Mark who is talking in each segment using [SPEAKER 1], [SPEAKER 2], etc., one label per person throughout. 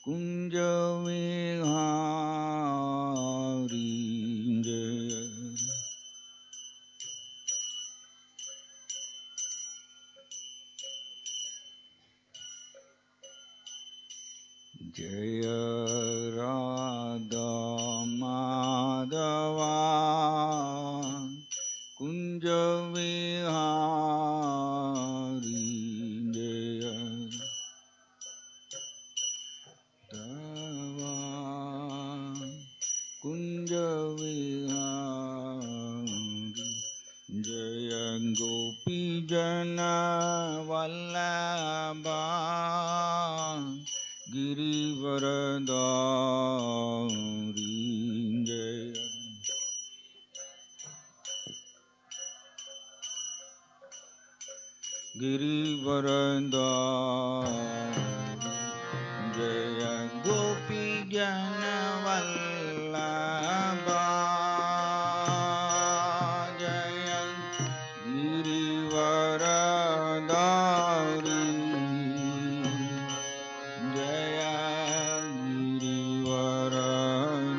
[SPEAKER 1] कुंज विहारी जय जय राधा माधवा कुंज विहारी जय तवा कुंज विहारी जय गोपी जन वल्लभा गिरिवरदारी जय गिरिवरदारी जय गोपी जन वल्लभा जय गिरिवरदारी जय गिरिवरदारी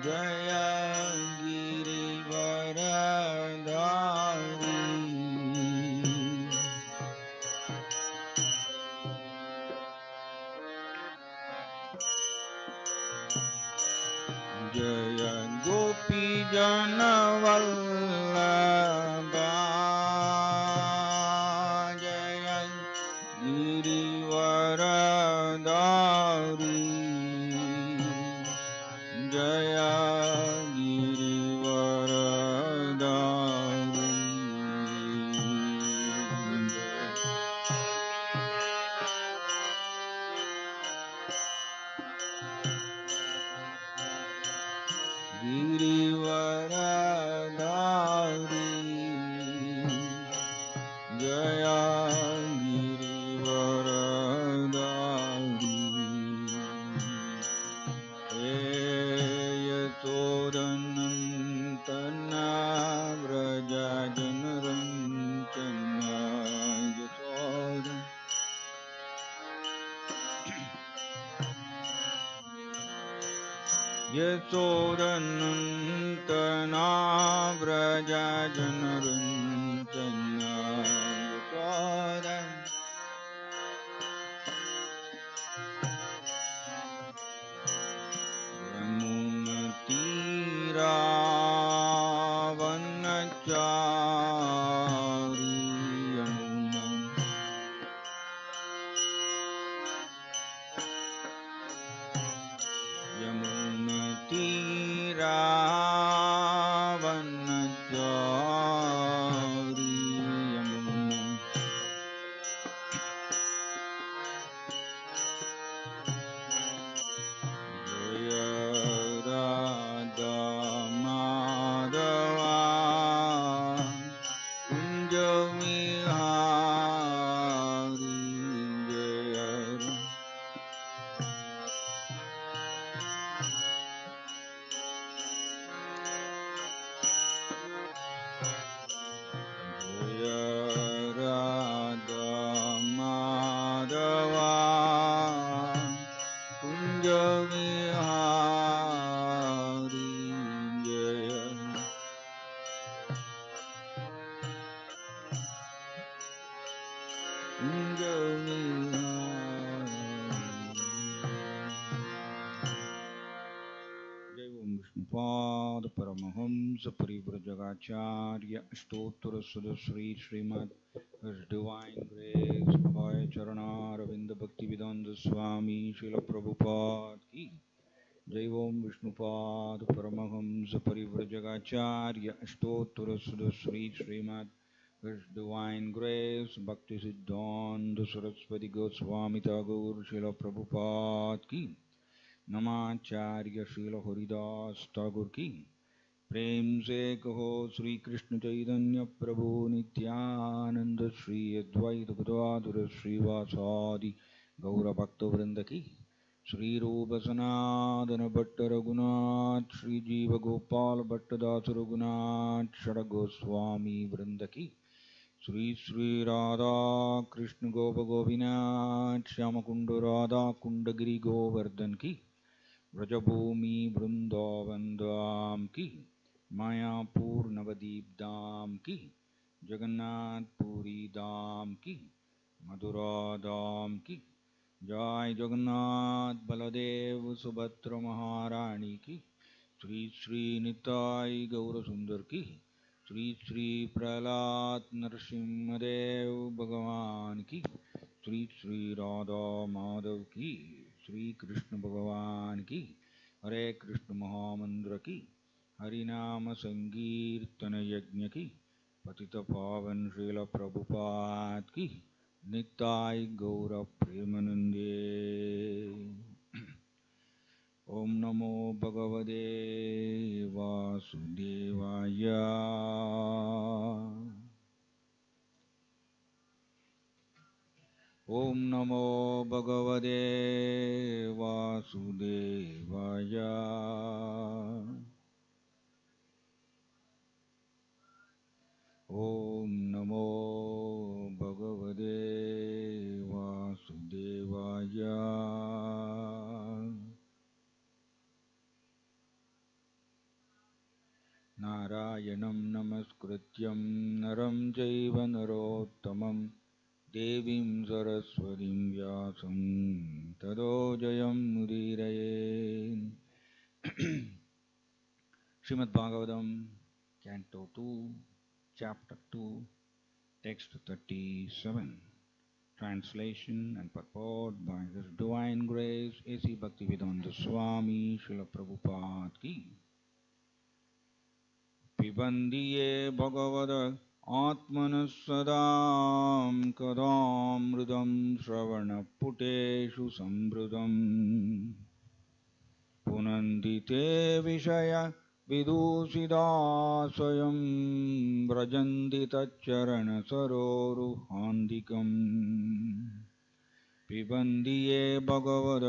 [SPEAKER 1] जय गिरिवरदारी जय गोपी जन वल्लभा जय गिरिवरदारी जय गिरिवरदारी गिरिवरदारी जय गिरिवरदारी तोरनंतना व्रजजनरंजना यशोरनंतना व्रजजनरंजना यमुनतीरावनचारी यमुनतीरावनचारी यमुना जय राधा माधवा कुंज विहारी जय राधा माधवा कुंज विहारी जय कुंज विहारी जय ओम विष्णुपाद परमहंस परिव्रजगाचार्य अष्टोत्तर सुद Shri Shrimad His Divine Grace Bhai Charanaravindra Bhaktivedanta Swami Srila Prabhupada ki Jai Om Vishnupad Paramahamsa Parivrajagacharya Ashtottara Sudha Sri Srimad His Divine Grace Bhakti Siddhanta Saraswati Goswami Tagore Srila Prabhupada ki Namacharya Srila Haridas Tagore ki प्रेम से कहो श्री कृष्ण चैतन्य प्रभु नित्यानंद श्री अद्वैत गदाधर श्रीवासादि गौर भक्त वृंद की Sri Rupa Sanatana Bhatta Raghunath, Sri Jiva Gopal Bhatta Dasa Raghunath, Shara Goswami Vrindaki, Sri Sri Radha Krishna Gopa Gopinath, Shyamakunda Radha Kundagiri Govardhan Ki, Vrajabhumi Vrindavan Dham Ki, Mayapur Navadip Dham Ki, Jagannath Puri Dham Ki, Madhura Dham Ki, Jai Jagannath Baladev Subhadra Maharani Ki, Sri Sri Nitai Gaura Sundar Ki, Sri Sri Prahlad Narsimhadev Bhagavan Ki, Sri Sri Radha Madhav Ki, Sri Krishna Bhagavan Ki, Hare Krishna Mahamandra Ki, Harinama Sankirtana Yajna Ki, Patita Pavan Srila Prabhupada Ki, Nitai Gaura Premanande. Om Namo Bhagavate Vasudevaya. Om Namo Bhagavate Vasudevaya. Om Namo Bhagavate Vasudevaya. Narayanam Namaskrityam Naram Jaiva Narottamam Devim Saraswatim Vyasam Tado Jayam Mudiraye. Srimad Bhagavatam, Canto 2, Chapter 2, Text 37. Translation and purport by His Divine Grace A.C. Bhaktivedanta Swami Srila Prabhupada Ki. Pibandiye Bhagavad Atmanas Sadam Kadamrudam Shravana Puteshu Sambrudam Punandite Vishaya Vidusidasayam Vrajandita Saroruhandikam Pibandiye Bhagavad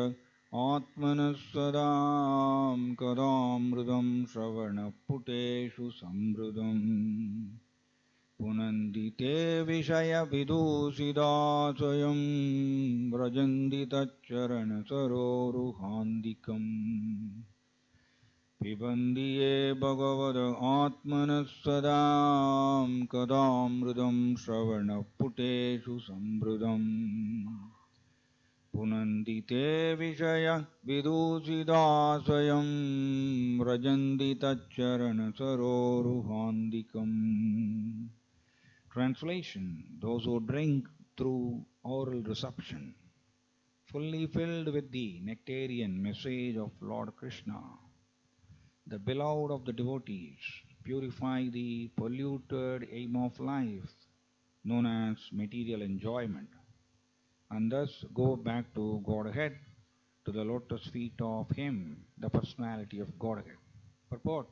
[SPEAKER 1] Atmanas Sadam Kadamrudam Shravana Puteshu Sambrudam Punandite Vishaya Vidusidasayam Vrajandita Saroruhandikam Pibandiye Bhagavad Atmanas Sadam Kadamrudam Shravana Puteshu Sambrudam Punandite Vishaya Vidusidasayam Vrajandita Saroruhandikam. Translation: those who drink through oral reception, fully filled with the nectarian message of Lord Krishna, the beloved of the devotees, purify the polluted aim of life, known as material enjoyment, and thus go back to Godhead, to the lotus feet of Him, the personality of Godhead. Purport: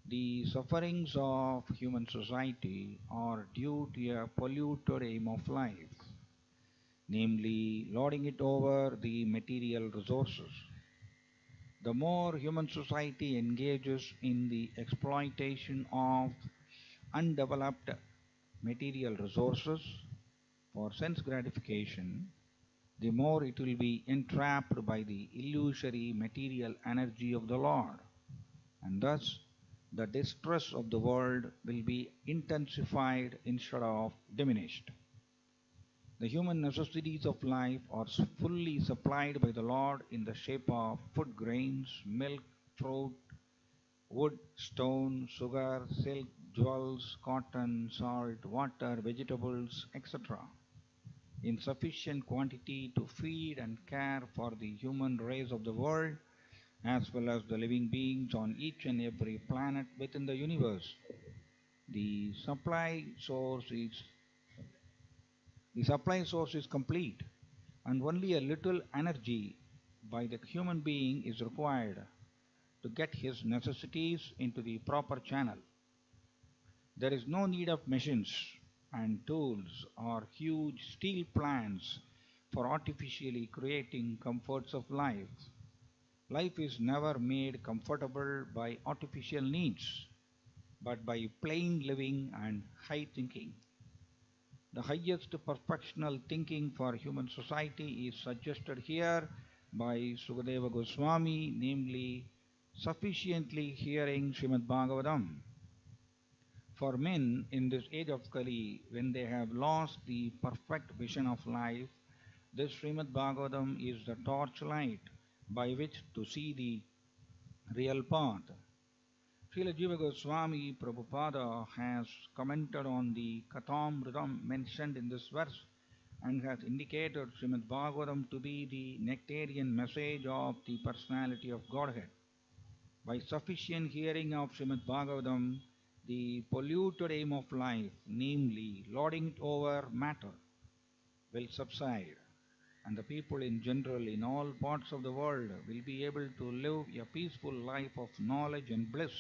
[SPEAKER 1] the sufferings of human society are due to a polluted aim of life, namely lording it over the material resources. The more human society engages in the exploitation of undeveloped material resources for sense gratification, the more it will be entrapped by the illusory material energy of the Lord, and thus the distress of the world will be intensified instead of diminished. The human necessities of life are fully supplied by the Lord in the shape of food grains, milk, fruit, wood, stone, sugar, silk, jewels, cotton, salt, water, vegetables, etc., in sufficient quantity to feed and care for the human race of the world, as well as the living beings on each and every planet within the universe. The supply source is complete, and only a little energy by the human being is required to get his necessities into the proper channel. There is no need of machines and tools or huge steel plants for artificially creating comforts of life. Life is never made comfortable by artificial needs, but by plain living and high thinking. The highest perfectional thinking for human society is suggested here by Sukadeva Goswami, namely sufficiently hearing Srimad Bhagavatam. For men in this age of Kali, when they have lost the perfect vision of life, this Srimad Bhagavatam is the torchlight by which to see the real path. Srila Jiva Goswami Prabhupada has commented on the Kathamritam mentioned in this verse and has indicated Srimad Bhagavatam to be the nectarian message of the personality of Godhead. By sufficient hearing of Srimad Bhagavatam, the polluted aim of life, namely lording it over matter, will subside, and the people in general in all parts of the world will be able to live a peaceful life of knowledge and bliss.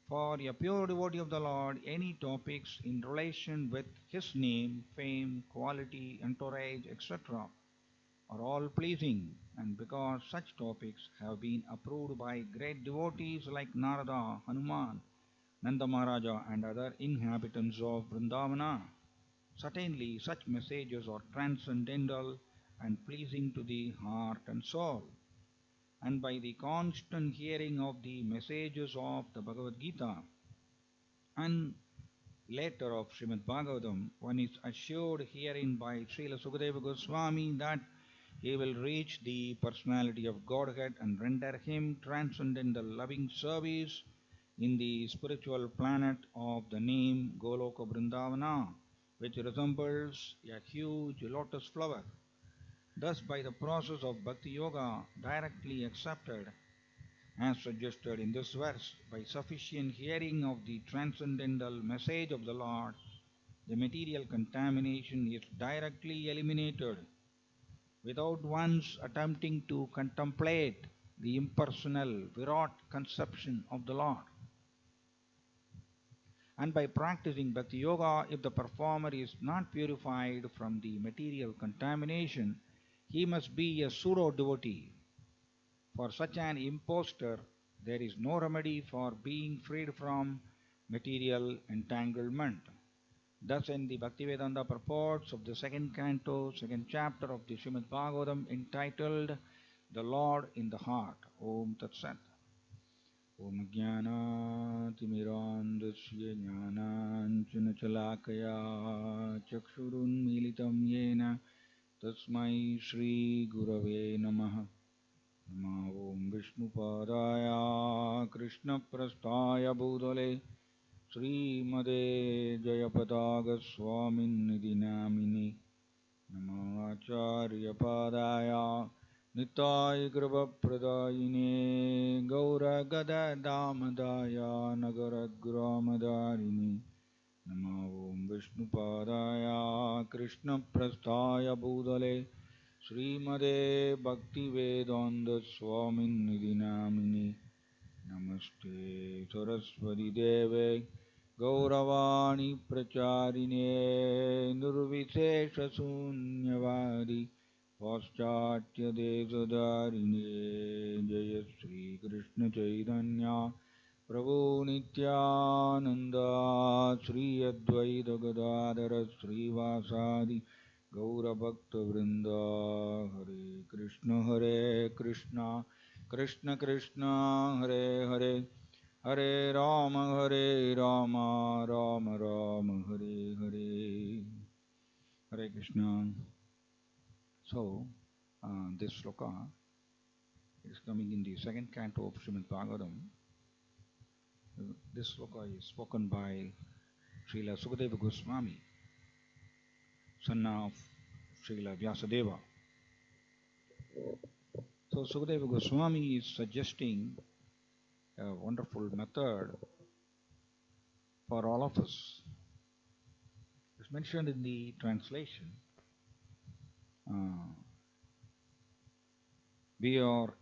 [SPEAKER 1] For a pure devotee of the Lord, any topics in relation with his name, fame, quality, entourage, etc. are all pleasing, and because such topics have been approved by great devotees like Narada, Hanuman, Nanda Maharaja and other inhabitants of Vrindavana, certainly such messages are transcendental and pleasing to the heart and soul. And by the constant hearing of the messages of the Bhagavad Gita and later of Srimad Bhagavatam, one is assured herein by Srila Sukadeva Goswami that he will reach the personality of Godhead and render him transcendental loving service in the spiritual planet of the name Goloka Vrindavana, which resembles a huge lotus flower. Thus, by the process of Bhakti Yoga directly accepted, as suggested in this verse, by sufficient hearing of the transcendental message of the Lord, the material contamination is directly eliminated without once attempting to contemplate the impersonal, Virat conception of the Lord. And by practicing Bhakti Yoga, if the performer is not purified from the material contamination, he must be a pseudo-devotee. For such an impostor, there is no remedy for being freed from material entanglement. Thus, in the Bhaktivedanta purports of the second canto, second chapter of the Srimad Bhagavatam, entitled The Lord in the Heart, Om Tat Sat. Om Jnanatimirandasya Jnananjanachalakaya Chakshurunmilitam Yena Tasmai Shri Gurave Namaha. Nama Om Vishnupadaya Krishna Prasthaya Bhutale Srimade Jayapataga Swamin Namini Nama Acharya Padaya Nitai Kripa Pradayine Gaura Gada Damadaya Nagara Gramaдаrini Nama Om Vishnupadaya Krishna Prasthaya Bhutale Srimade Bhakti Vedanta Swamin Namini Namaste Saraswati Deve Gauravani Pracharine Nurvishesha Sunyavadi Paschatya Desadarine Jaya Sri Krishna Chaitanya Prabhu Nityananda Sri Advaita Gadadhara Srivasadi Gaura Bhakta Vrinda Hare Krishna Krishna Krishna Hare Hare Hare Rama Rama Rama Hare Hare Hare Krishna. So, this sloka is coming in the second canto of Srimad Bhagavatam. This sloka is spoken by Srila Sukadeva Goswami, son of Srila Vyasadeva. So Sukadeva Goswami is suggesting a wonderful method for all of us. It's mentioned in the translation. We are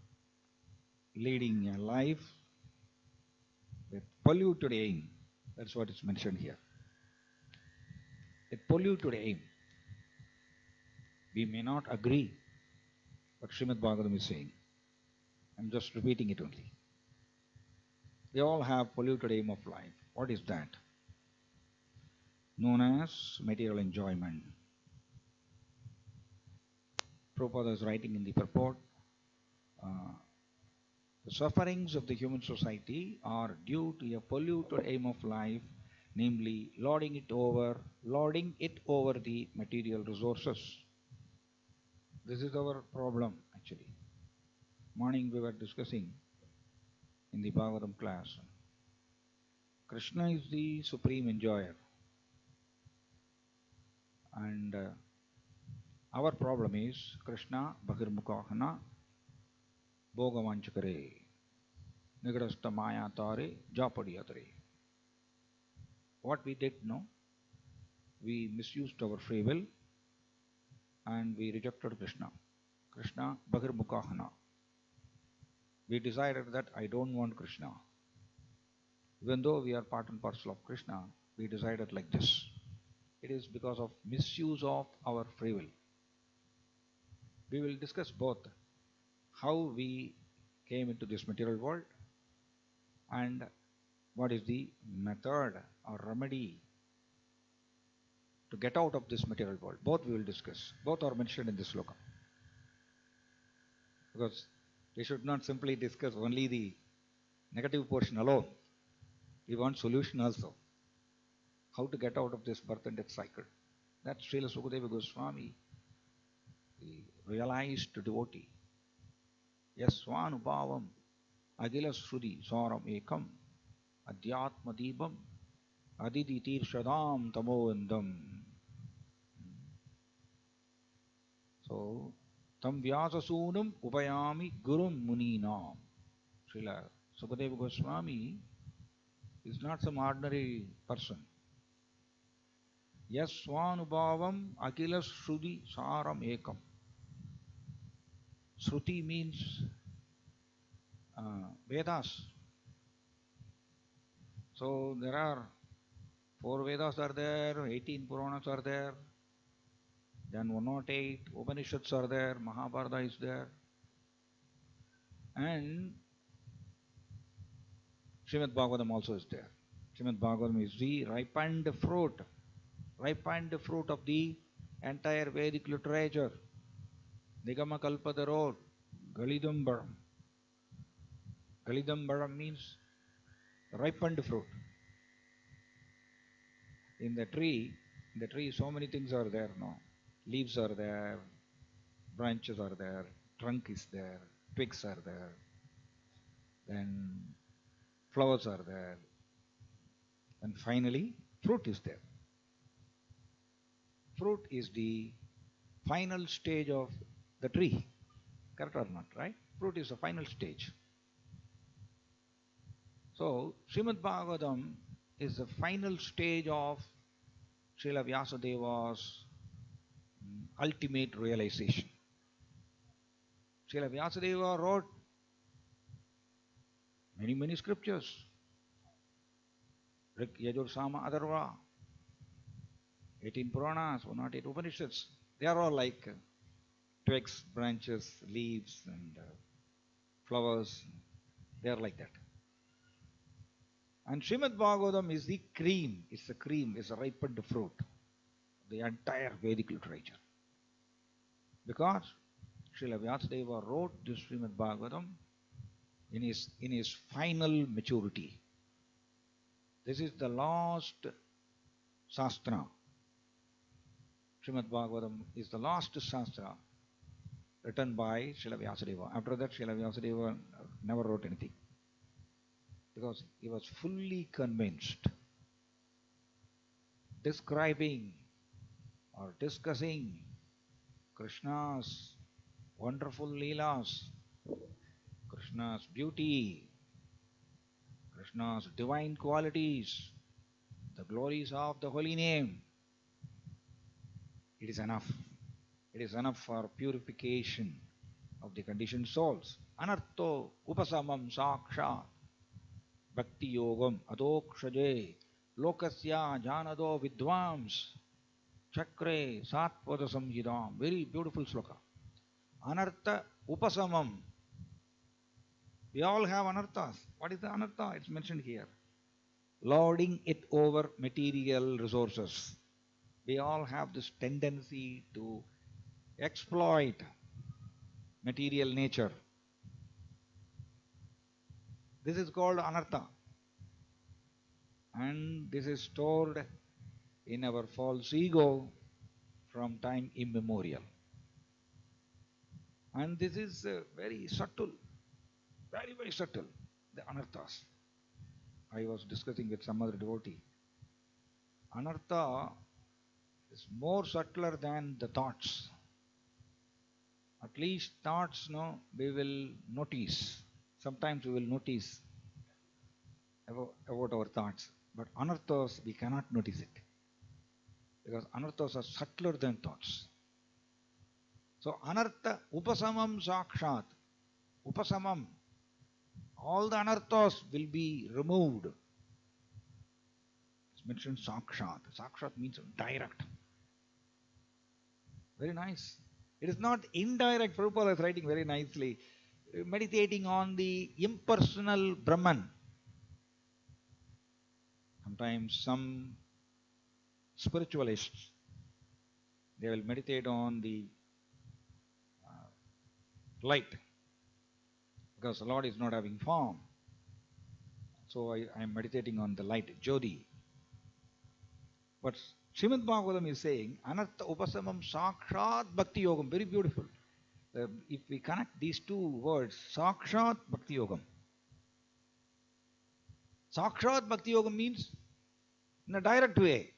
[SPEAKER 1] leading a life with polluted aim. That's what is mentioned here. A polluted aim. We may not agree what Srimad Bhagavatam is saying. I'm just repeating it only. We all have polluted aim of life. What is that? Known as material enjoyment. Prabhupada is writing in the purport, the sufferings of the human society are due to a polluted aim of life, namely lording it over the material resources. This is our problem actually. Morning we were discussing in the Bhagavatam class. Krishna is the supreme enjoyer. And our problem is Krishna Bhagirmukahana Bhogavanchakare Nigadasta Maya Tare Japadiyatare. What we did, no? We misused our free will and we rejected Krishna. Krishna Bhagirmukahana. We decided that I don't want Krishna. Even though we are part and parcel of Krishna, we decided like this. It is because of misuse of our free will. We will discuss both how we came into this material world and what is the method or remedy to get out of this material world. Both we will discuss. Both are mentioned in this sloka. Because we should not simply discuss only the negative portion alone. We want solution also. How to get out of this birth and death cycle. That's Srila Sukadeva Goswami, the realized devotee. Yasvanubhavam Agilas Shrudi Saram Ekam Adhyatma Deepam Aditi Tirshadam Tamovandam. So, Tam Vyasasunam Upayami Gurum Muninam. Srila Sukadeva Goswami is not some ordinary person. Yasvanubhavam Akilas Shrudi Saram Ekam. Shruti means Vedas. So there are 4 Vedas are there, 18 Puranas are there, then 108 Upanishads are there, Mahabharata is there, and Srimad Bhagavatam also is there. Srimad Bhagavatam is the ripened fruit of the entire Vedic literature. Nigama Kalpadaro, Galidambaram. Galidambaram means ripened fruit. In the tree so many things are there, no? Leaves are there, branches are there, trunk is there, twigs are there, then flowers are there, and finally fruit is there. Fruit is the final stage of the tree. Correct or not, right? Fruit is the final stage. So, Srimad Bhagavatam is the final stage of Srila Vyasadeva's ultimate realization. Srila Vyasadeva wrote many scriptures. Rik, Yajur, Sama, Atharva, 18 Puranas, 108 Upanishads. They are all like twigs, branches, leaves, and flowers. They are like that. And Srimad Bhagavatam is the cream. It's the cream, it's a ripened fruit of the entire Vedic literature. Because Srila Vyasadeva wrote this Srimad Bhagavatam in his final maturity. This is the last Shastra. Srimad Bhagavatam is the last Shastra written by Srila Vyasadeva. After that, Srila Vyasadeva never wrote anything. Because he was fully convinced. Describing or discussing Krishna's wonderful leelas, Krishna's beauty, Krishna's divine qualities, the glories of the holy name. It is enough. It is enough for purification of the conditioned souls. Anartho upasamam sakshat bhakti yogam adokshaje lokasya janado vidvams Chakre Satpada Samhidam. Very beautiful sloka. Anartha Upasamam. We all have anarthas. What is the anartha? It's mentioned here. Lording it over material resources. We all have this tendency to exploit material nature. This is called anartha. And this is stored in our false ego from time immemorial. And this is very subtle, very, very subtle, the anarthas. I was discussing with some other devotee. Anartha is more subtler than the thoughts. At least thoughts, no, we will notice. Sometimes we will notice about our thoughts. But anarthas, we cannot notice it. Because anarthas are subtler than thoughts. So anartha upasamam sakshat. Upasamam. All the anarthas will be removed. It's mentioned sakshat. Sakshat means direct. Very nice. It is not indirect. Prabhupada is writing very nicely. Meditating on the impersonal Brahman. Sometimes some spiritualists, they will meditate on the light, because the Lord is not having form. So I am meditating on the light, Jyoti. But Srimad Bhagavatam is saying, Anartha Upasamam Sakshat Bhakti Yogam. Very beautiful. If we connect these two words, Sakshat Bhakti Yogam. Sakshat Bhakti Yogam means in a direct way.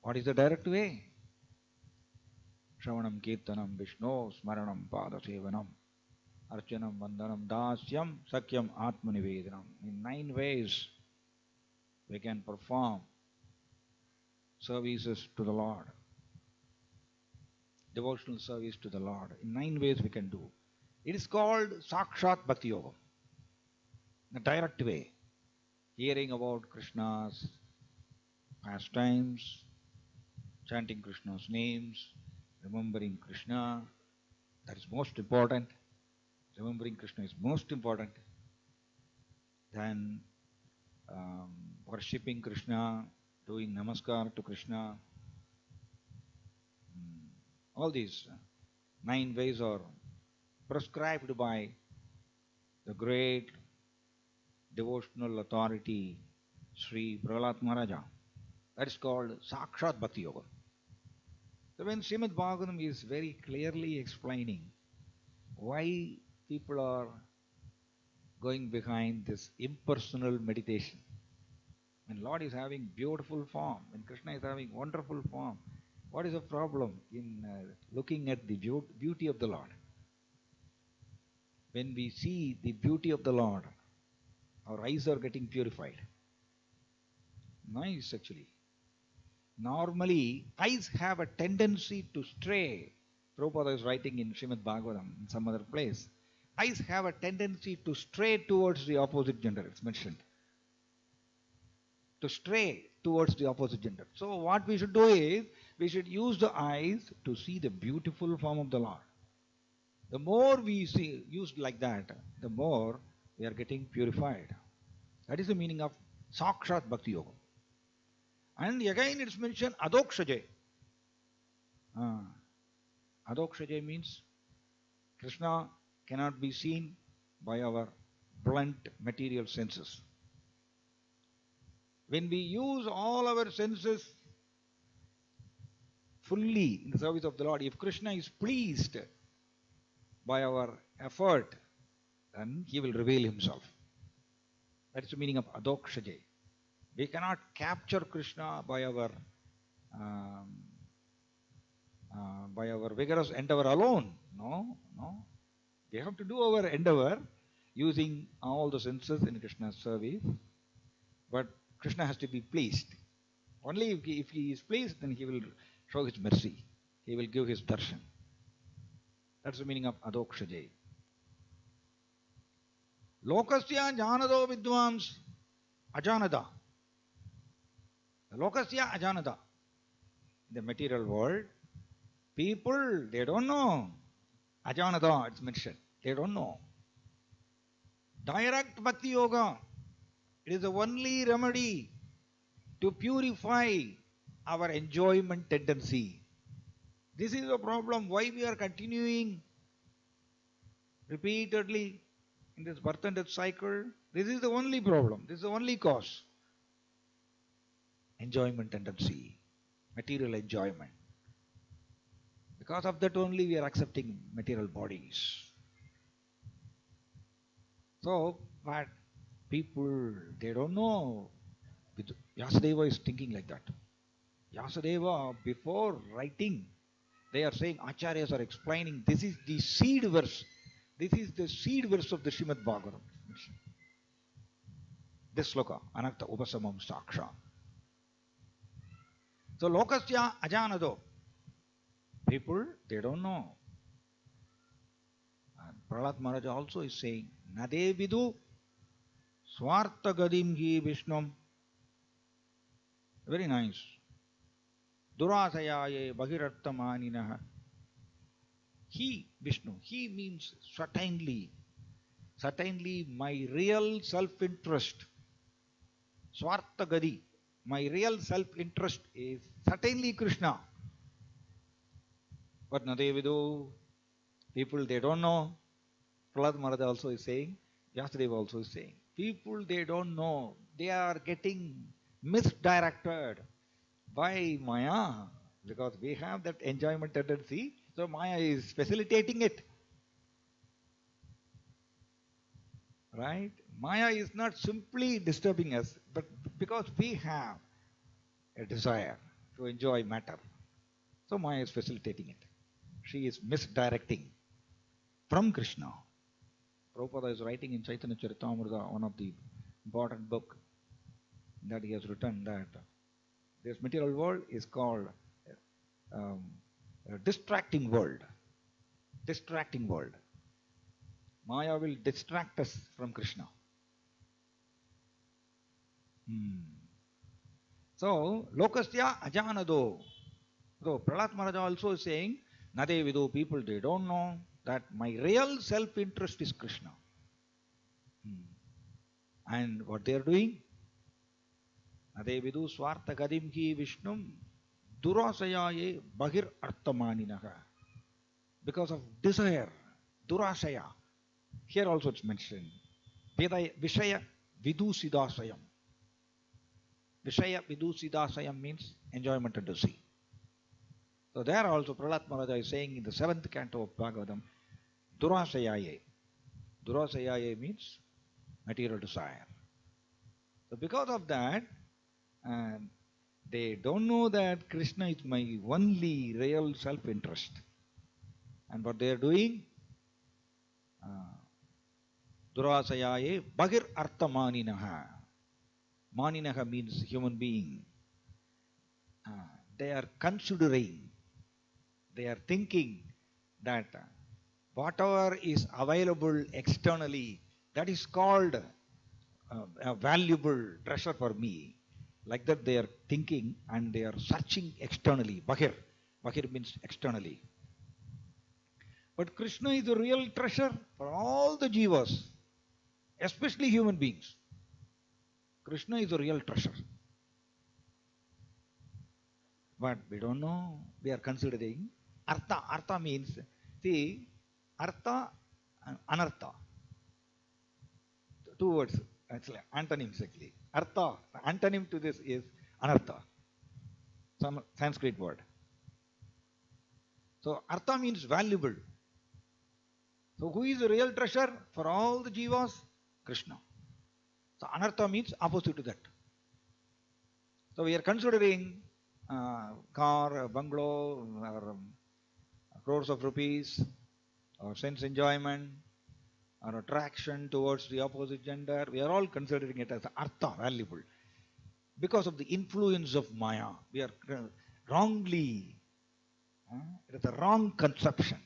[SPEAKER 1] What is the direct way? Shravanam Kirtanam Vishno Smaranam Padasevanam Archanam Vandanam Dasyam Sakyam Atmanivedanam. In 9 ways we can perform services to the Lord. Devotional service to the Lord. In 9 ways we can do. It is called Sakshat Bhakti Yoga. In a direct way. Hearing about Krishna's pastimes, chanting Krishna's names, remembering Krishna. That is most important. Remembering Krishna is most important. Then worshipping Krishna, doing namaskar to Krishna. All these 9 ways are prescribed by the great devotional authority Sri Prahlad Maharaja. That is called Sakshat Bhakti Yoga. So when Srimad Bhagavatam is very clearly explaining why people are going behind this impersonal meditation, when Lord is having beautiful form, when Krishna is having wonderful form, what is the problem in looking at the beauty of the Lord? When we see the beauty of the Lord, our eyes are getting purified. Nice actually. Normally, eyes have a tendency to stray. Prabhupada is writing in Srimad Bhagavatam, in some other place. Eyes have a tendency to stray towards the opposite gender, it's mentioned. To stray towards the opposite gender. So what we should do is, we should use the eyes to see the beautiful form of the Lord. The more we see used like that, the more we are getting purified. That is the meaning of Sakshat Bhakti Yoga. And again it's mentioned Adokshaje. Adokshaje means Krishna cannot be seen by our blunt material senses. When we use all our senses fully in the service of the Lord, if Krishna is pleased by our effort, then he will reveal himself. That is the meaning of Adokshaje. We cannot capture Krishna by our vigorous endeavor alone. No. We have to do our endeavor using all the senses in Krishna's service. But Krishna has to be pleased. Only if he is pleased, then he will show his mercy. He will give his darshan. That's the meaning of Adokshaje. Lokasya janado vidvams ajanada. Lokasya ajanada. in the material world, people, they don't know. Ajanada, it's mentioned. They don't know. Direct Bhakti Yoga, it is the only remedy to purify our enjoyment tendency. This is the problem why we are continuing repeatedly in this birth and death cycle. This is the only problem. This is the only cause. Enjoyment tendency, material enjoyment. Because of that only we are accepting material bodies. So, but people, they don't know. Vyasadeva is thinking like that. Vyasadeva, before writing, they are saying, Acharyas are explaining, this is the seed verse. This is the seed verse of the Srimad Bhagavatam. This sloka, Anartha Upasamam Saksha. So, Lokasya Ajanado. People, they don't know. And Prahlad Maharaj also is saying, Nade Vidu Swartha Gadim Hi Vishnum. Very nice. Durasayaye Bhagirarthamaninaha. He, Vishnu, he means certainly my real self-interest. Swartha Gadi, my real self-interest is certainly Krishna. But Nadevidu, people, they don't know. Prahlad Maharaj also is saying, Vyasadeva also is saying, people, they don't know. They are getting misdirected by Maya, because we have that enjoyment tendency, so Maya is facilitating it. Right? Maya is not simply disturbing us, but because we have a desire to enjoy matter, so Maya is facilitating it. She is misdirecting from Krishna. Prabhupada is writing in Chaitanya Charitamrita, one of the important book that he has written, that this material world is called a distracting world. Distracting world. Maya will distract us from Krishna. So, Lokasya Ajanado. So, Prahlad Maharaj also is saying, Nade Vidu, people, they don't know that my real self-interest is Krishna. And what they are doing? Nade Vidu Swartha Gadim Hi Vishnum Durasayaye Bhagir Arthamaninaha. Because of desire, Durasaya. Here also it's mentioned. Vishaya Vidusidasayam. Vishaya Vidusidasayam means enjoyment tendency. So there also Prahlad Maharaj is saying in the 7th canto of Bhagavatam, Durasayaye. Durasayaye means material desire. So because of that, they don't know that Krishna is my only real self-interest. And what they are doing? Durasayaye Bhagir Arthamaninaha. Maninaha means human being. They are considering, they are thinking that whatever is available externally, that is called a valuable treasure for me. Like that they are thinking and they are searching externally. Bhagir. Bhagir means externally. But Krishna is the real treasure for all the jivas, especially human beings. Krishna is the real treasure. But we don't know. We are considering Artha. Artha means, see, Artha and Anartha. Two words, actually, antonyms actually. Artha, the antonym to this is Anartha. Some Sanskrit word. So, Artha means valuable. So, who is the real treasure for all the jivas? Krishna. So, Anartha means opposite to that. So, we are considering car, bungalow, or crores of rupees, or sense enjoyment, or attraction towards the opposite gender. We are all considering it as artha, valuable. Because of the influence of Maya, we are wrongly, it is a wrong conception.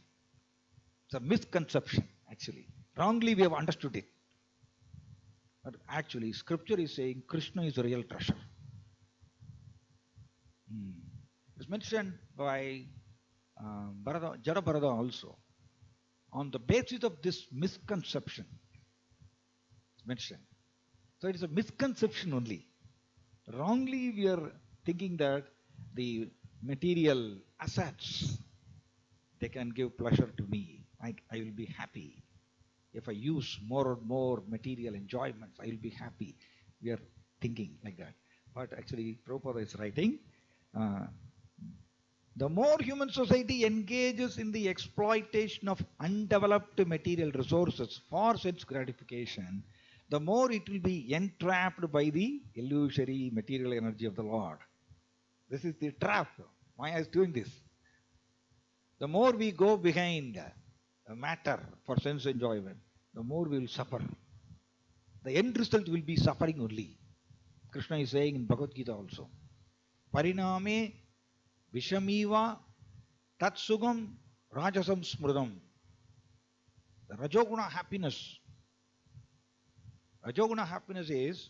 [SPEAKER 1] It's a misconception, actually. Wrongly we have understood it. But actually, scripture is saying Krishna is the real treasure. It's mentioned by Jada Bharata also. On the basis of this misconception, it's mentioned. So it is a misconception only. Wrongly we are thinking that the material assets, they can give pleasure to me. I will be happy. If I use more and more material enjoyments, I will be happy. We are thinking like that. But actually, Prabhupada is writing, the more human society engages in the exploitation of undeveloped material resources for sense gratification, the more it will be entrapped by the illusory material energy of the Lord. This is the trap. Maya is doing this. The more we go behind matter for sense enjoyment, the more we will suffer. The end result will be suffering only. Krishna is saying in Bhagavad Gita also, Pariname Vishamiva Tatsugam Rajasam Smrudam. The Rajoguna happiness. Rajoguna happiness is,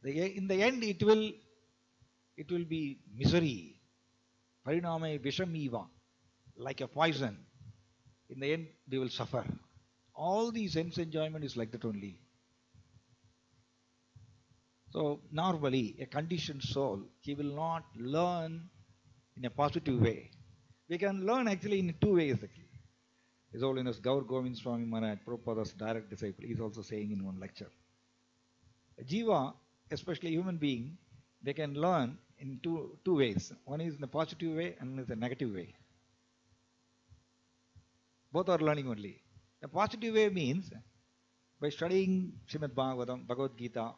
[SPEAKER 1] in the end it will be misery. Pariname Vishamiva, like a poison. In the end we will suffer. All the sense enjoyment is like that only. So normally a conditioned soul, he will not learn in a positive way. We can learn actually in two ways actually. His Holiness Gaur Govind Swami Maharaj, Prabhupada's direct disciple, is also saying in one lecture. A jiva, especially a human being, they can learn in two ways. One is in a positive way and one is a negative way. Both are learning only. A positive way means by studying Srimad Bhagavatam, Bhagavad Gita,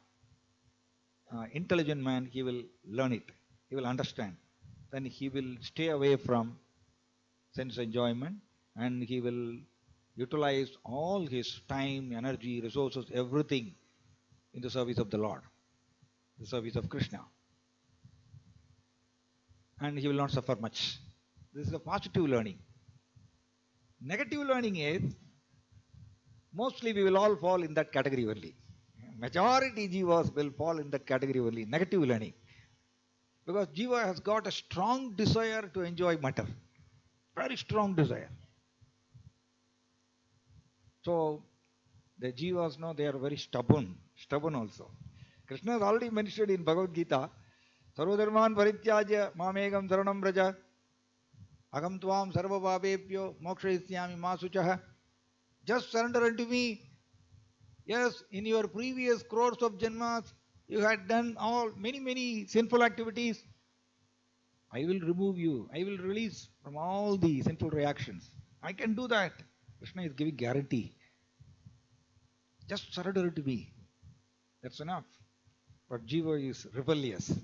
[SPEAKER 1] intelligent man, he will learn it. He will understand. Then he will stay away from sense enjoyment and he will utilize all his time, energy, resources, everything in the service of the Lord, the service of Krishna. And he will not suffer much. This is a positive learning. Negative learning is, mostly we will all fall in that category only. Majority jivas will fall in that category only, negative learning. Because jiva has got a strong desire to enjoy matter. Very strong desire. So, the jivas know they are very stubborn also. Krishna has already mentioned in Bhagavad Gita, Sarvadharman Parityajya Mamegam Saranam Braja Agam Tvam Sarva Bhavepyo Mokshayisyami Masuchaha. Just surrender unto me. Yes, in your previous crores of janmas, you had done many sinful activities. I will remove you. I will release from all the sinful reactions. I can do that. Krishna is giving guarantee. Just surrender to me. That's enough. But jiva is rebellious.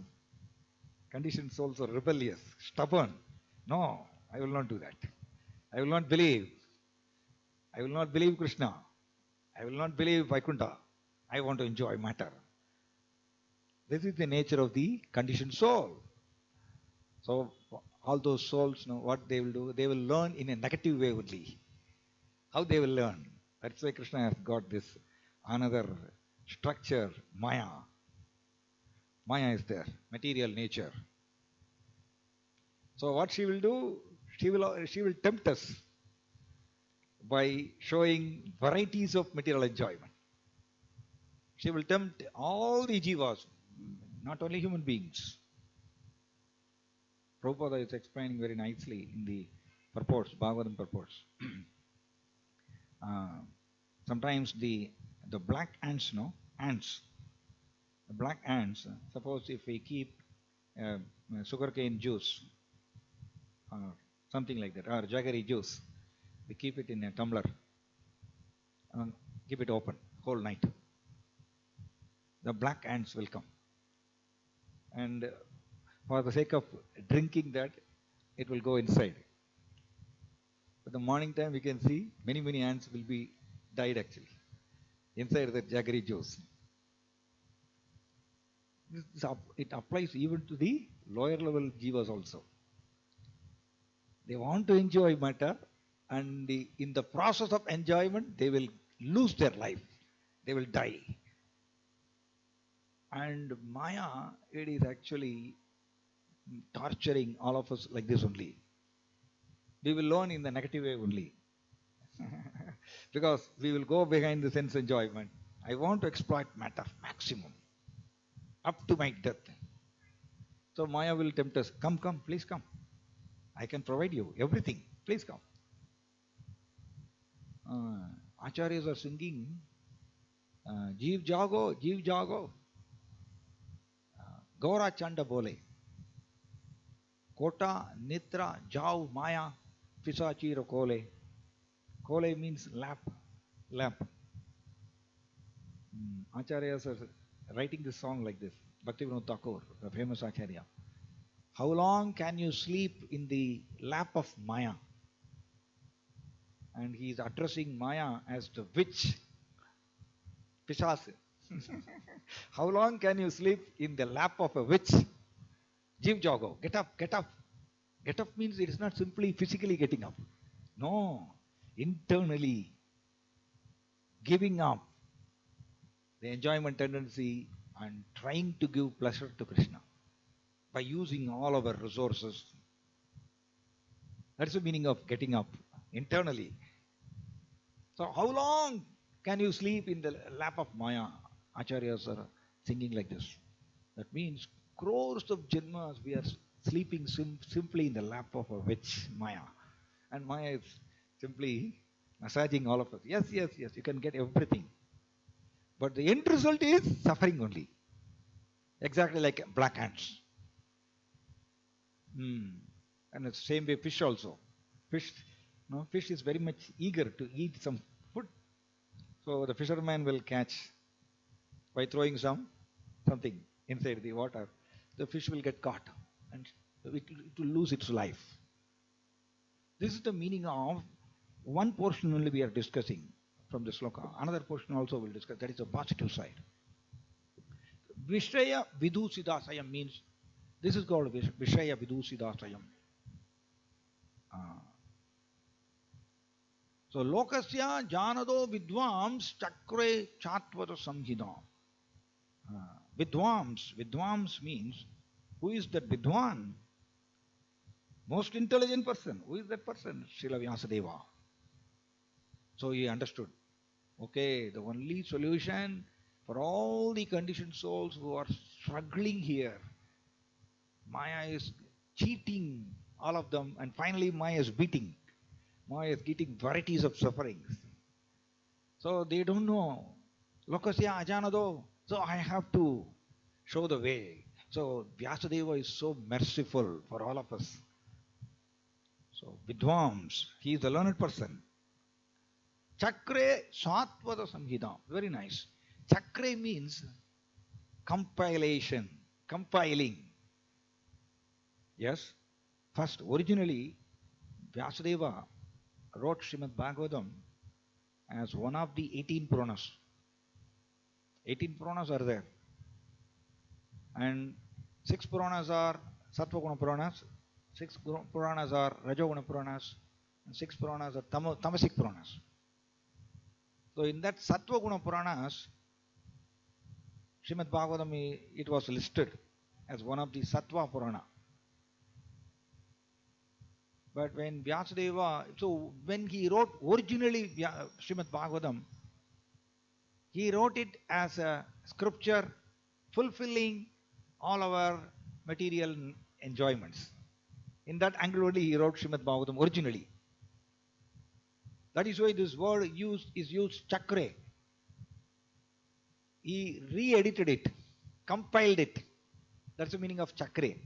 [SPEAKER 1] Conditioned souls are rebellious, stubborn. No, I will not do that. I will not believe. I will not believe Krishna. I will not believe Vaikuntha. I want to enjoy matter. This is the nature of the conditioned soul. So all those souls know what they will do. They will learn in a negative way only. How they will learn? That's why Krishna has got this another structure, Maya. Maya is there, material nature. So what she will do? She will tempt us by showing varieties of material enjoyment. She will tempt all the jivas, not only human beings. Prabhupada is explaining very nicely in the purports, Bhagavatam purports. Sometimes the black ants, the black ants, suppose if we keep sugarcane juice, or something like that, or jaggery juice, we keep it in a tumbler, keep it open whole night. The black ants will come. And for the sake of drinking that, it will go inside. But the morning time we can see many ants will be died actually inside the jaggery juice. It applies even to the lower level jivas also. They want to enjoy matter, and in the process of enjoyment they will lose their life. They will die. And Maya, it is actually torturing all of us like this only. We will learn in the negative way only. Because we will go behind the sense enjoyment. I want to exploit matter maximum, up to my death. So Maya will tempt us, come, come, please come. I can provide you everything, please come. Acharyas are singing, Jeev Jago, Gaura Chanda Bole, Kota Nitra Jav Maya Pisachira Kole. Kole means lap. Acharyas are writing this song like this. Bhaktivinoda Thakur, the famous Acharya. How long can you sleep in the lap of Maya? And he is addressing Maya as the witch, Pishas. How long can you sleep in the lap of a witch? Jeev Jago, get up, get up. Get up means it is not simply physically getting up. No, internally giving up the enjoyment tendency and trying to give pleasure to Krishna by using all our resources. That's the meaning of getting up internally. So how long can you sleep in the lap of Maya? Acharyas are singing like this. That means crores of janmas we are sleeping simply in the lap of a witch, Maya. And Maya is simply massaging all of us. Yes, yes, yes, you can get everything. But the end result is suffering only. Exactly like black ants. And the same way fish also. Fish is very much eager to eat some food. So the fisherman will catch by throwing something inside the water. The fish will get caught and it will lose its life. This is the meaning of one portion only we are discussing from the sloka. Another portion also we'll discuss. That is the positive side. Vishaya Vidusidasayam means, this is called Vishaya Vidusidasayam. So Lokasya Janado Vidwams Chakre Chatvata Samhida. Vidwams means, who is that Vidwan? Most intelligent person. Who is that person? Srila Vyasadeva. So he understood. Okay, the only solution for all the conditioned souls who are struggling here, Maya is cheating all of them, and finally Maya is beating. Maya is getting varieties of sufferings. So they don't know. Lokasya ajanado. So I have to show the way. So Vyasadeva is so merciful for all of us. So Vidwams, he is the learned person. Chakre Satvada Samhita. Very nice. Chakre means compilation, compiling. Yes. First, originally, Vyasadeva wrote Srimad Bhagavatam as one of the 18 Puranas. 18 Puranas are there. And 6 Puranas are Sattva Guna Puranas, 6 Puranas are Rajoguna Puranas, and 6 Puranas are Tamasic Puranas. So in that Sattva Guna Puranas, Srimad Bhagavatam, it was listed as one of the Sattva Purana. But when Vyasadeva, so when he wrote originally Srimad Bhagavatam, he wrote it as a scripture fulfilling all our material enjoyments. In that angle only he wrote Srimad Bhagavatam originally. That is why this word is used chakre. He re-edited it, compiled it. That's the meaning of chakre.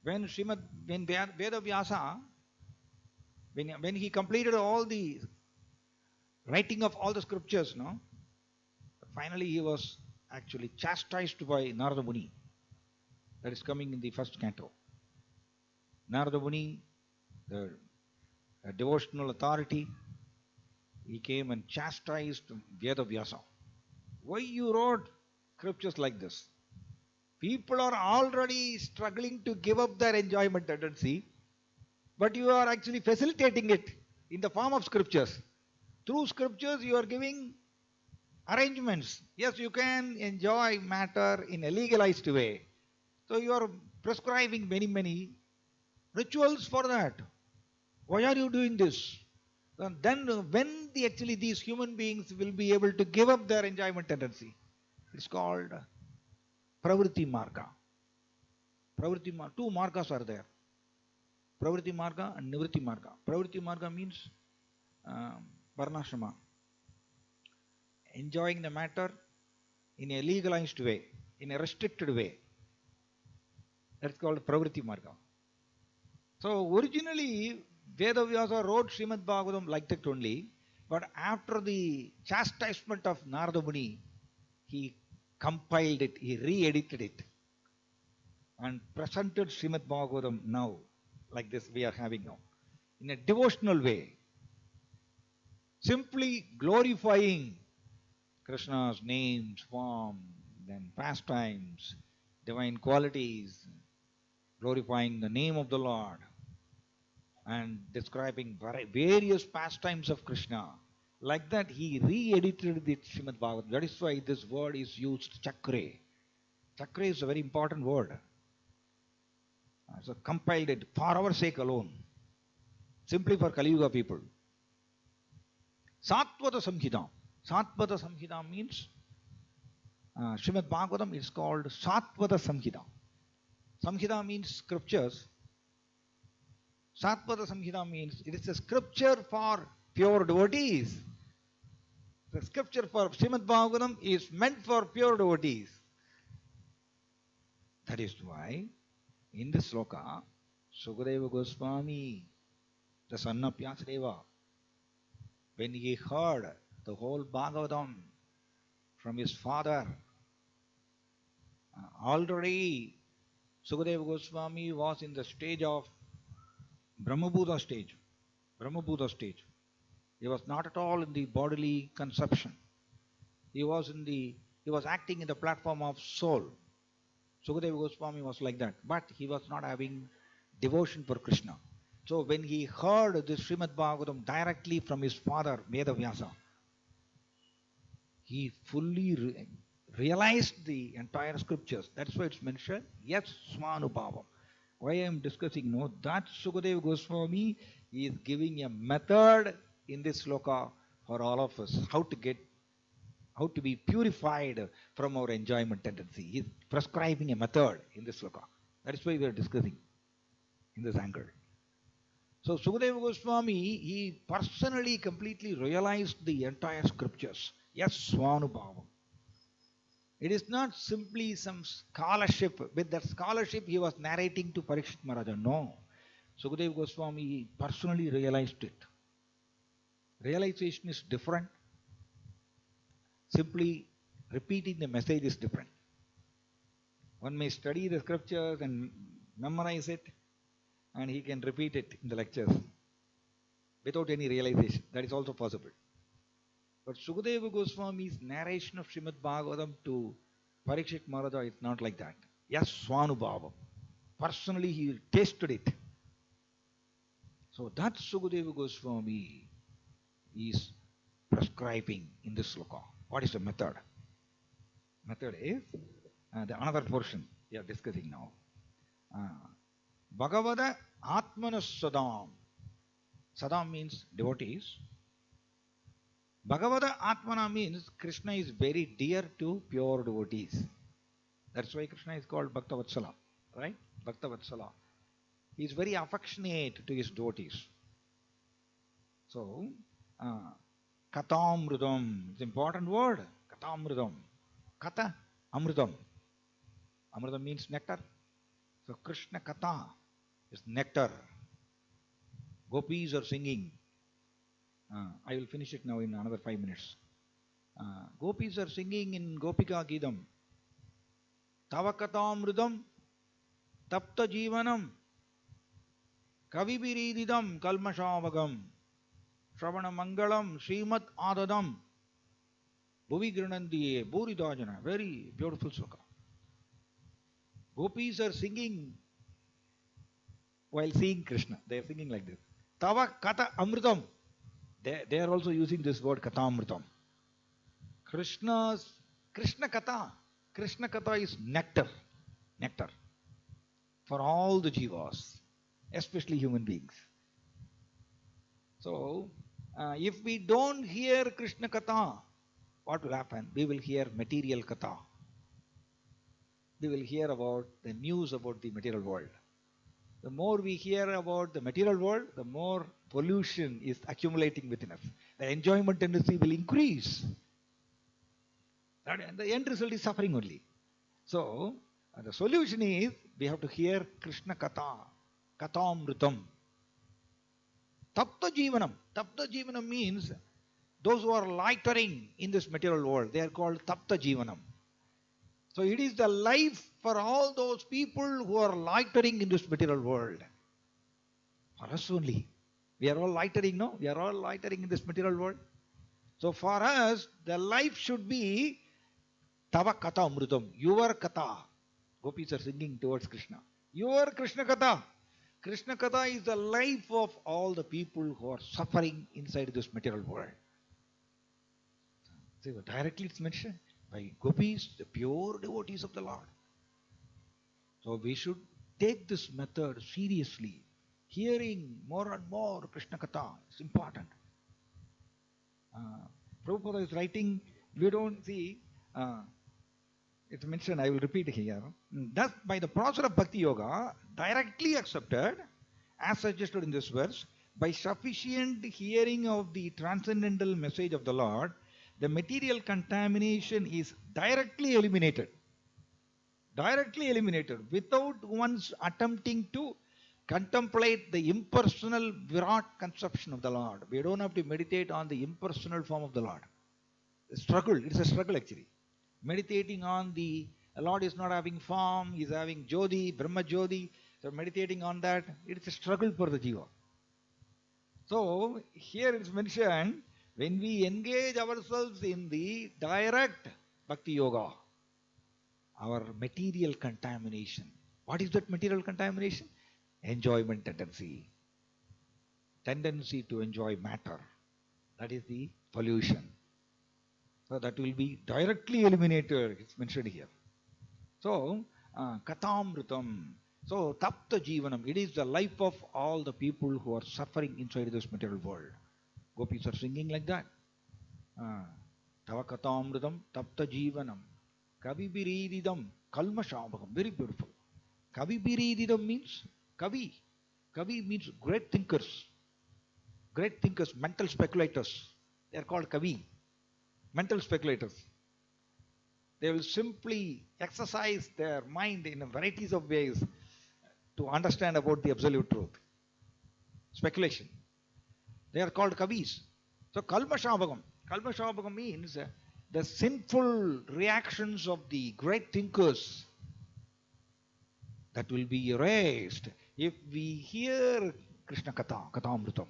[SPEAKER 1] When Veda Vyasa, when he completed all the writing of all the scriptures, finally he was actually chastised by Narada Muni. That is coming in the first canto. Narada Muni, the devotional authority, he came and chastised Veda Vyasa. Why you wrote scriptures like this? People are already struggling to give up their enjoyment tendency, but you are actually facilitating it in the form of scriptures. Through scriptures you are giving arrangements. Yes, you can enjoy matter in a legalized way. So you are prescribing many rituals for that. Why are you doing this? And then when actually these human beings will be able to give up their enjoyment tendency, it's called pravritti marga. Pravritti marga, two margas are there. Pravritti marga and nivritti marga. Pravritti marga means varnashrama, enjoying the matter in a legalized way, in a restricted way. That's called pravritti marga. So originally Vedavyasa wrote Srimad Bhagavatam like that only, but after the chastisement of Narada Muni, he compiled it, he re-edited it and presented Srimad Bhagavatam now, like this we are having now, in a devotional way, simply glorifying Krishna's names, form, then pastimes, divine qualities, glorifying the name of the Lord, and describing various pastimes of Krishna. Like that, he re-edited the Srimad Bhagavatam. That is why this word is used, chakre. Chakre is a very important word. So compiled it for our sake alone, simply for Kali Yuga people. Satvata Samhita. Satvata Samhita means Srimad Bhagavatam is called Satvata Samhita. Samhita means scriptures. Satvata Samhita means it is a scripture for pure devotees. The scripture for Srimad Bhagavatam is meant for pure devotees. That is why in this sloka, Sukadeva Goswami, the son of Vyasadeva, when he heard the whole Bhagavatam from his father, already Sukadeva Goswami was in the stage of Brahmabhuta stage. Brahmabhuta stage. He was not at all in the bodily conception. He was acting in the platform of soul. Sukadeva Goswami was like that, but he was not having devotion for Krishna. So when he heard this Srimad Bhagavatam directly from his father, Vedavyasa, he fully realized the entire scriptures. That's why it's mentioned, yes, Swanubhavam. Why I am discussing, no, that Sukadeva Goswami is giving a method in this sloka for all of us, how to be purified from our enjoyment tendency. He is prescribing a method in this sloka. That is why we are discussing in this angle. So Sukadeva Goswami, he personally completely realized the entire scriptures. Yes, Swanubhavam. It is not simply some scholarship. With that scholarship, he was narrating to Parikshit Maharaja. No. Sukadeva Goswami personally realized it. Realization is different. Simply repeating the message is different. One may study the scriptures and memorize it, and he can repeat it in the lectures without any realization. That is also possible. But Sukadeva Goswami's narration of Srimad Bhagavatam to Parikshit Maharaja is not like that. Yes, Swanubhava. Personally, he tasted it. So that Sukadeva Goswami is prescribing in this sloka. What is the method? Method is the another portion we are discussing now. Bhagavada Atmanas Sadam. Sadam means devotees. Bhagavada Atmana means Krishna is very dear to pure devotees. That's why Krishna is called Bhakta Vatsala, right? Bhakta Vatsala. He is very affectionate to his devotees. So, Katamrudam, it's an important word. Katamrudam. Kata, Amrudam. Amrudam means nectar. So, Krishna Kata is nectar. Gopis are singing. I will finish it now in another 5 minutes. Gopis are singing in Gopika Gidam. Tavakatamrudam tapta jivanam kavibirididam kalmashavagam Shravana Mangalam Srimat Adadam Bhuvi Granandiye Bhuridajana. Very beautiful sloka. Gopis are singing while seeing Krishna. They are singing like this. Tava Kata Amritam. They are also using this word Katamritam. Krishna Kata. Krishna Kata is nectar. Nectar. for all the jivas, especially human beings. So, if we don't hear Krishna Katha, what will happen? We will hear material Katha. We will hear about the news about the material world. The more we hear about the material world, the more pollution is accumulating within us. The enjoyment tendency will increase. And the end result is suffering only. So, the solution is we have to hear Krishna Katha, Kathamrutam. Tapta Jivanam. Tapta Jivanam means those who are loitering in this material world, they are called Tapta Jivanam. So it is the life for all those people who are loitering in this material world. For us only. We are all loitering, no? We are all loitering in this material world. So for us, the life should be Tava Katha Amrutam, your Katha. Gopis are singing towards Krishna. Your Krishna Katha. Krishna Katha is the life of all the people who are suffering inside this material world. See, directly it's mentioned by Gopis, the pure devotees of the Lord. So we should take this method seriously. Hearing more and more Krishna Katha is important. Prabhupada is writing, we don't see, it's mentioned, I will repeat here. Thus, by the process of Bhakti Yoga, directly accepted, as suggested in this verse, by sufficient hearing of the transcendental message of the Lord, the material contamination is directly eliminated. Directly eliminated, without one's attempting to contemplate the impersonal Virat conception of the Lord. We don't have to meditate on the impersonal form of the Lord. Struggle, it's a struggle actually. Meditating on the Lord is not having form, he is having Jyoti, Brahma Jyoti. So meditating on that, it's a struggle for the jiva. So here it's mentioned, when we engage ourselves in the direct Bhakti Yoga, our material contamination. What is that material contamination? Enjoyment tendency. Tendency to enjoy matter. That is the pollution. So that will be directly eliminated, it's mentioned here. So, Kathamrutam. So, Tapta Jivanam. It is the life of all the people who are suffering inside this material world. Gopis are singing like that. Tava Kathamrutam, Tapta Jivanam. Kavibirididam, Kalmashabhagam. Very beautiful. Kavibirididam means Kavi. Kavi means great thinkers. Great thinkers, mental speculators. They are called Kavi. Mental speculators. They will simply exercise their mind in varieties of ways to understand about the absolute truth. Speculation. They are called Kavis. So Kalmashabhagam. Kalmashabhagam means the sinful reactions of the great thinkers that will be erased if we hear Krishna Katha, Kathamrutam.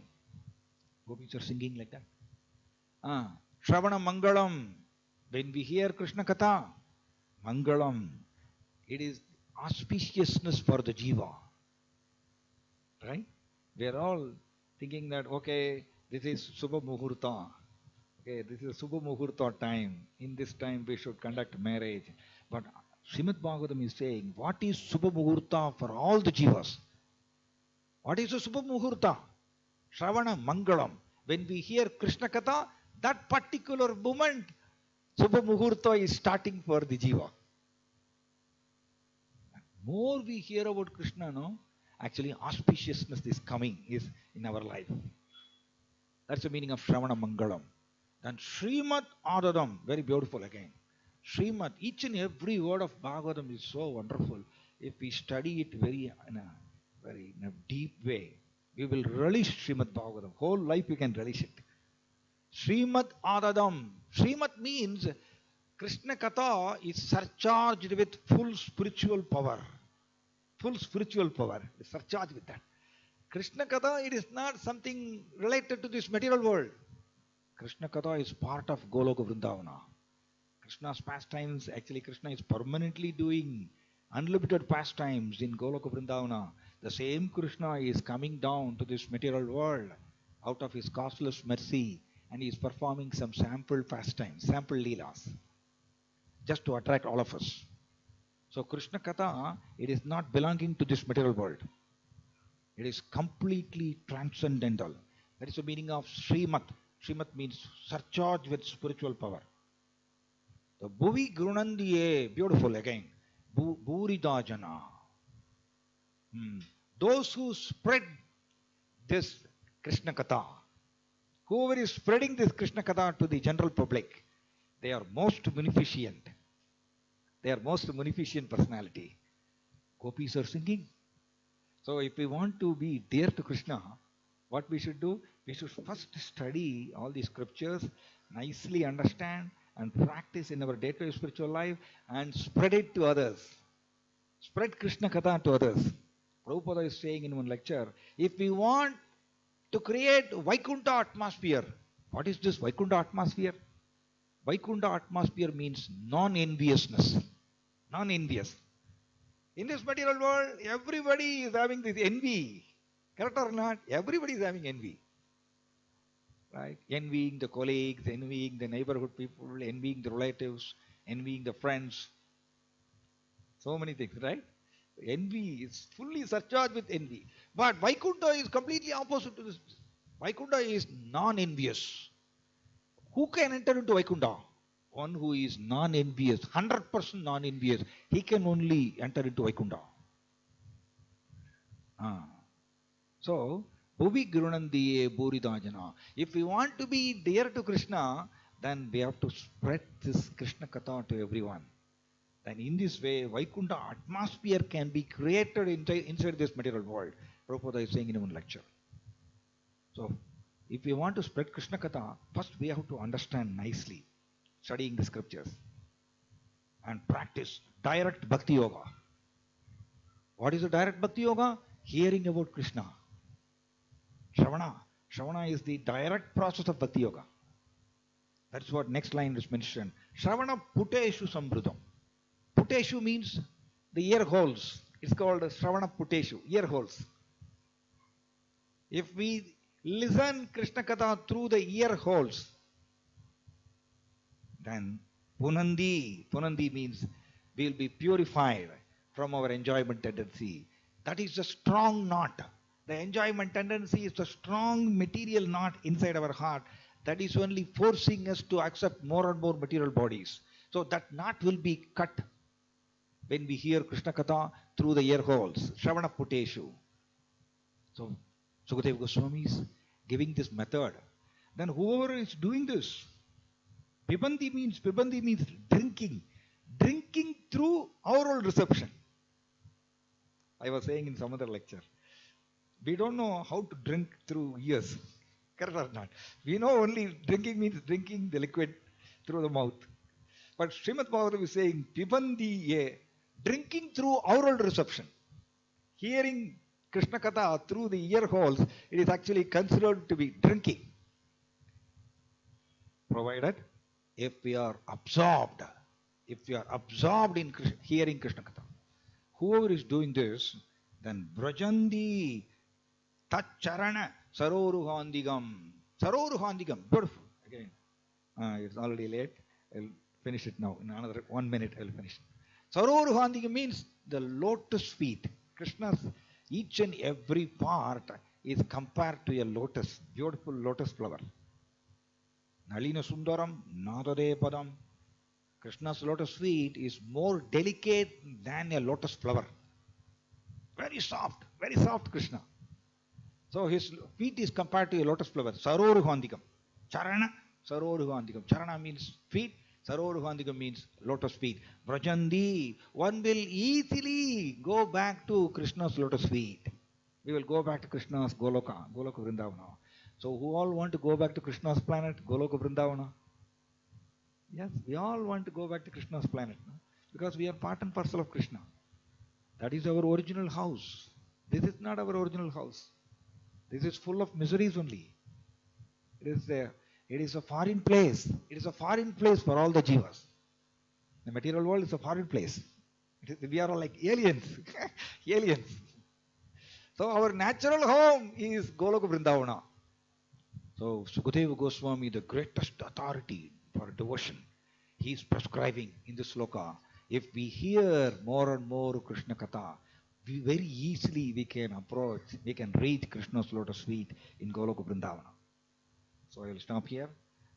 [SPEAKER 1] Gopis are singing like that. Shravana Mangalam. When we hear Krishna Katha, Mangalam, it is auspiciousness for the jiva. Right? We are all thinking that, okay, this is Subha Muhurta. Okay, this is Subha Muhurta time. In this time we should conduct marriage. But Srimad Bhagavatam is saying, what is Subha Muhurta for all the jivas? What is the Subha Muhurta? Shravana Mangalam. When we hear Krishna Katha, that particular moment, Subha Muhurta is starting for the jiva. More we hear about Krishna, no? Actually, auspiciousness is coming is in our life. That's the meaning of Shravana Mangalam. Then Srimad Aerodrome, very beautiful again. Srimad, each and every word of Bhagavatam is so wonderful. If we study it in a deep way, we will relish Srimad Bhagavatam. Whole life we can relish it. Srimad Aerodrome. Srimad means Krishna Katha is surcharged with full spiritual power. Full spiritual power is surcharged with that. Krishna Katha, it is not something related to this material world. Krishna Katha is part of Goloka Vrindavana. Krishna's pastimes, actually Krishna is permanently doing unlimited pastimes in Goloka Vrindavana. The same Krishna is coming down to this material world out of his causeless mercy, and he is performing some sample pastimes, sample leelas, just to attract all of us. So Krishna Katha, it is not belonging to this material world. It is completely transcendental. That is the meaning of Srimat. Srimat means surcharged with spiritual power. The Bhuvi Grunandiye, beautiful again. Bhuridajana. Those who spread this Krishna Katha, whoever is spreading this Krishna Katha to the general public, they are most beneficent. They are most beneficent personality. Gopis are singing. So if we want to be dear to Krishna, what we should do? We should first study all the scriptures, nicely understand and practice in our day-to-day spiritual life and spread it to others. Spread Krishna Katha to others. Prabhupada is saying in one lecture, if we want to create Vaikuntha atmosphere, what is this Vaikuntha atmosphere? Vaikuntha atmosphere means non-enviousness. Non-envious. In this material world, everybody is having this envy. Correct or not? Everybody is having envy. Right? Envying the colleagues, envying the neighborhood people, envying the relatives, envying the friends. So many things, right? Envy is fully surcharged with envy. But Vaikuntha is completely opposite to this. Vaikuntha is non-envious. Who can enter into Vaikuntha? One who is non-envious, 100% non-envious. He can only enter into Vaikuntha. So, Bhuvi Grunandiye Bhuridajana. If we want to be dear to Krishna, then we have to spread this Krishna Katha to everyone. Then in this way, Vaikuntha atmosphere can be created inside this material world. Prabhupada is saying in one lecture. So, if we want to spread Krishna Katha, first we have to understand nicely, studying the scriptures and practice direct Bhakti Yoga. What is the direct Bhakti Yoga? Hearing about Krishna. Shravana. Shravana is the direct process of Bhakti Yoga. That's what next line is mentioned. Shravana Puteshu Sambrudam. Puteshu means the ear holes. It's called Shravana Puteshu, ear holes. If we listen Krishna Katha through the ear holes, then Punandi means we will be purified from our enjoyment tendency. That is the strong knot. The enjoyment tendency is the strong material knot inside our heart that is only forcing us to accept more and more material bodies. So that knot will be cut when we hear Krishna Katha through the ear holes. Shravana Puteshu. So Sukadeva Goswami is giving this method. Then whoever is doing this, Pibanti means drinking. Drinking through oral reception. I was saying in some other lecture, we don't know how to drink through ears. Correct or not? We know only drinking means drinking the liquid through the mouth. But Srimad Bhagavatam is saying, Pibanti ye, drinking through oral reception. Hearing Krishna Katha through the ear holes, it is actually considered to be drinking. Provided if we are absorbed in hearing Krishna Katha. Whoever is doing this, then Brajandi Tacharana Saroruhandigam. Saroruhandigam, beautiful. Again, it's already late. I'll finish it now. In another 1 minute, I'll finish it. Saroruhandigam means the lotus feet. Krishna's each and every part is compared to a lotus, beautiful lotus flower. Nalina Sundaram, Nadade Padam. Krishna's lotus feet is more delicate than a lotus flower. Very soft Krishna. So his feet is compared to a lotus flower. Saroruhandikam. Charana, Saroruhandikam. Charana means feet, Saroruhandikam means lotus feet. Brajandi, one will easily go back to Krishna's lotus feet. We will go back to Krishna's Goloka Vrindavana. So who all want to go back to Krishna's planet, Goloka Vrindavana? Yes, we all want to go back to Krishna's planet, no? Because we are part and parcel of Krishna. That is our original house. This is not our original house. This is full of miseries only. It is a foreign place. It is a foreign place for all the jivas. The material world is a foreign place. We are all like aliens. Aliens. So our natural home is Goloka Vrindavana. So Sukadeva Goswami, the greatest authority for devotion, he is prescribing in this sloka, If we hear more and more Krishna Katha, very easily we can approach, we can reach Krishna's lotus feet in Goloka Vrindavana. So I will stop here.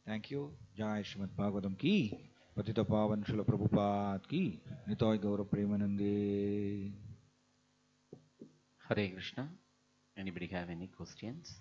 [SPEAKER 1] Thank you. Jai Srimad Bhagavatam ki, Patita Pavan Srila Prabhupada ki, Nitai Gaura Premanande.
[SPEAKER 2] Hare Krishna. Anybody have any questions?